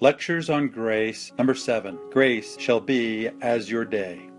Lectures on Grace, number 7. Grace shall be as your day.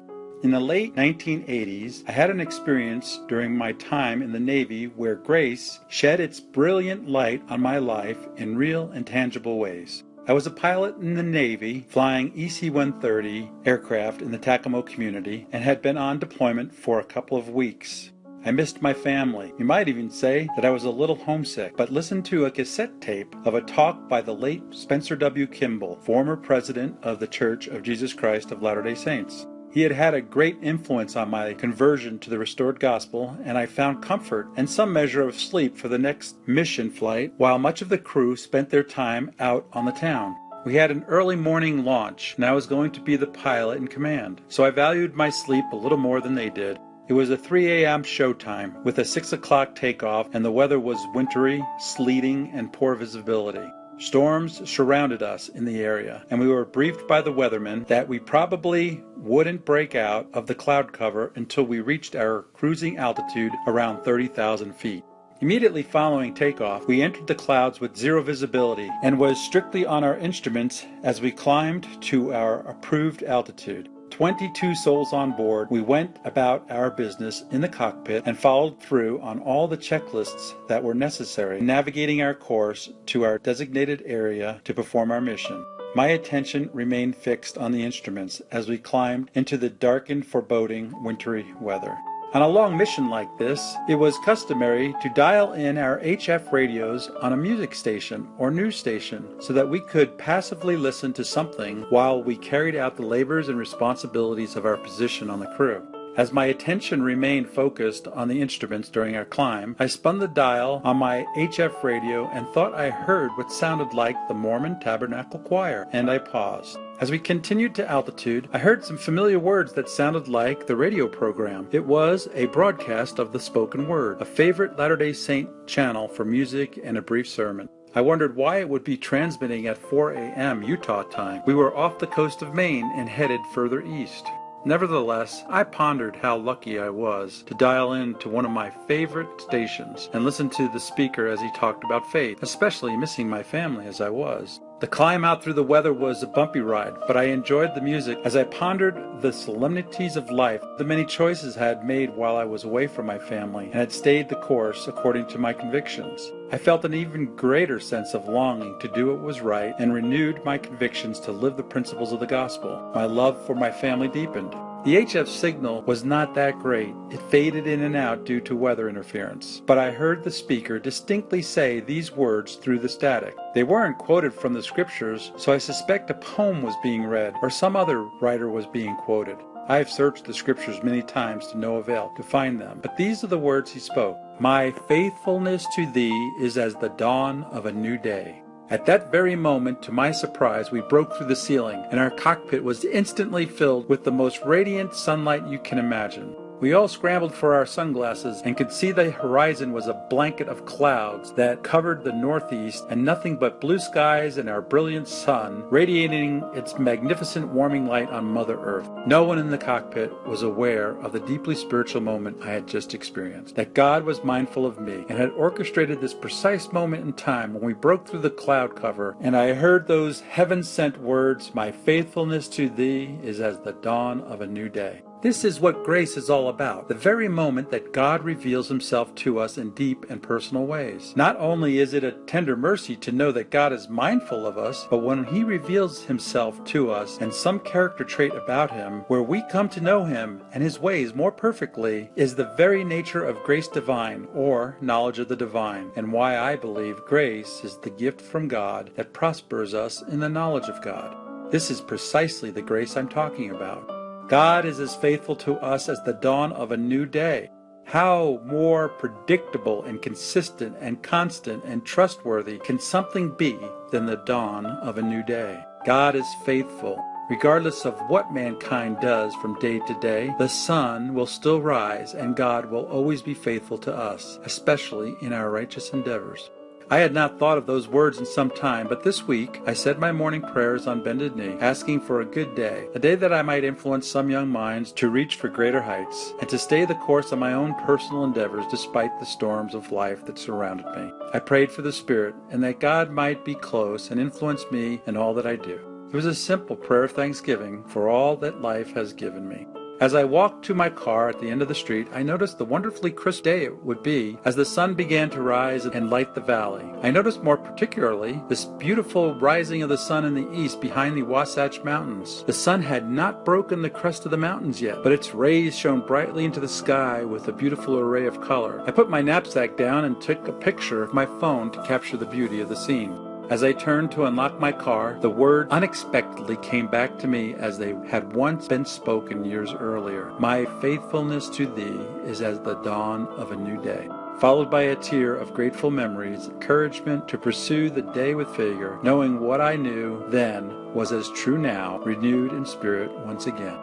In the late 1980s, I had an experience during my time in the Navy where grace shed its brilliant light on my life in real and tangible ways. I was a pilot in the Navy, flying EC-130 aircraft in the Tacoma community, and had been on deployment for a couple of weeks. I missed my family. You might even say that I was a little homesick, but listened to a cassette tape of a talk by the late Spencer W. Kimball, former president of the Church of Jesus Christ of Latter-day Saints. He had had a great influence on my conversion to the restored gospel, and I found comfort and some measure of sleep for the next mission flight, while much of the crew spent their time out on the town. We had an early morning launch, and I was going to be the pilot in command, so I valued my sleep a little more than they did. It was a 3 a.m. showtime with a 6 o'clock takeoff, and the weather was wintry, sleeting, and poor visibility. Storms surrounded us in the area, and we were briefed by the weatherman that we probably wouldn't break out of the cloud cover until we reached our cruising altitude around 30,000 feet. Immediately following takeoff, we entered the clouds with zero visibility and was strictly on our instruments as we climbed to our approved altitude. 22 souls on board, we went about our business in the cockpit and followed through on all the checklists that were necessary, navigating our course to our designated area to perform our mission. My attention remained fixed on the instruments as we climbed into the darkened, foreboding, wintry weather. On a long mission like this, it was customary to dial in our HF radios on a music station or news station so that we could passively listen to something while we carried out the labors and responsibilities of our position on the crew. As my attention remained focused on the instruments during our climb, I spun the dial on my HF radio and thought I heard what sounded like the Mormon Tabernacle Choir, and I paused. As we continued to altitude, I heard some familiar words that sounded like the radio program. It was a broadcast of the spoken word, a favorite Latter-day Saint channel for music and a brief sermon. I wondered why it would be transmitting at 4 a.m. Utah time. We were off the coast of Maine and headed further east. Nevertheless, I pondered how lucky I was to dial in to one of my favorite stations and listen to the speaker as he talked about faith, especially missing my family as I was. The climb out through the weather was a bumpy ride, but I enjoyed the music as I pondered the solemnities of life, the many choices I had made while I was away from my family, and had stayed the course according to my convictions. I felt an even greater sense of longing to do what was right and renewed my convictions to live the principles of the gospel. My love for my family deepened. The HF signal was not that great. It faded in and out due to weather interference. But I heard the speaker distinctly say these words through the static. They weren't quoted from the scriptures, so I suspect a poem was being read or some other writer was being quoted. I have searched the scriptures many times to no avail to find them, but these are the words he spoke. My faithfulness to thee is as the dawn of a new day. At that very moment, to my surprise, we broke through the ceiling, and our cockpit was instantly filled with the most radiant sunlight you can imagine. We all scrambled for our sunglasses and could see the horizon was a blanket of clouds that covered the northeast and nothing but blue skies and our brilliant sun radiating its magnificent warming light on Mother Earth. No one in the cockpit was aware of the deeply spiritual moment I had just experienced, that God was mindful of me and had orchestrated this precise moment in time when we broke through the cloud cover and I heard those heaven-sent words, my faithfulness to thee is as the dawn of a new day. This is what grace is all about, the very moment that God reveals himself to us in deep and personal ways. Not only is it a tender mercy to know that God is mindful of us, but when he reveals himself to us and some character trait about him, where we come to know him and his ways more perfectly, is the very nature of grace divine, or knowledge of the divine, and why I believe grace is the gift from God that prospers us in the knowledge of God. This is precisely the grace I'm talking about. God is as faithful to us as the dawn of a new day. How more predictable and consistent and constant and trustworthy can something be than the dawn of a new day? God is faithful. Regardless of what mankind does from day to day, the sun will still rise and God will always be faithful to us, especially in our righteous endeavors. I had not thought of those words in some time, but this week I said my morning prayers on bended knee, asking for a good day, a day that I might influence some young minds to reach for greater heights, and to stay the course on my own personal endeavors despite the storms of life that surrounded me. I prayed for the Spirit, and that God might be close and influence me in all that I do. It was a simple prayer of thanksgiving for all that life has given me. As I walked to my car at the end of the street, I noticed the wonderfully crisp day it would be as the sun began to rise and light the valley. I noticed more particularly this beautiful rising of the sun in the east behind the Wasatch Mountains. The sun had not broken the crest of the mountains yet, but its rays shone brightly into the sky with a beautiful array of color. I put my knapsack down and took a picture of my phone to capture the beauty of the scene. As I turned to unlock my car, the word unexpectedly came back to me as they had once been spoken years earlier. My faithfulness to thee is as the dawn of a new day. Followed by a tear of grateful memories, encouragement to pursue the day with vigor, knowing what I knew then was as true now, renewed in spirit once again.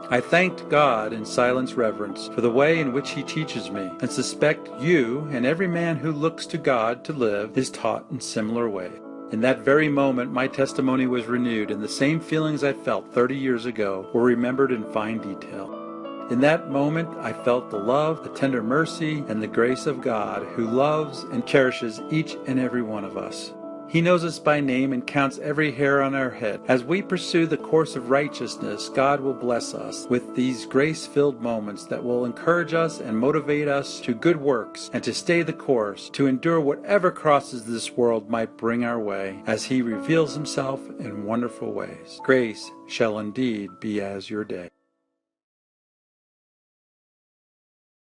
I thanked God in silent reverence for the way in which He teaches me, and suspect you and every man who looks to God to live is taught in similar way. In that very moment, my testimony was renewed, and the same feelings I felt 30 years ago were remembered in fine detail. In that moment, I felt the love, the tender mercy, and the grace of God, who loves and cherishes each and every one of us. He knows us by name and counts every hair on our head. As we pursue the course of righteousness, God will bless us with these grace-filled moments that will encourage us and motivate us to good works and to stay the course, to endure whatever crosses this world might bring our way, as He reveals Himself in wonderful ways. Grace shall indeed be as your day.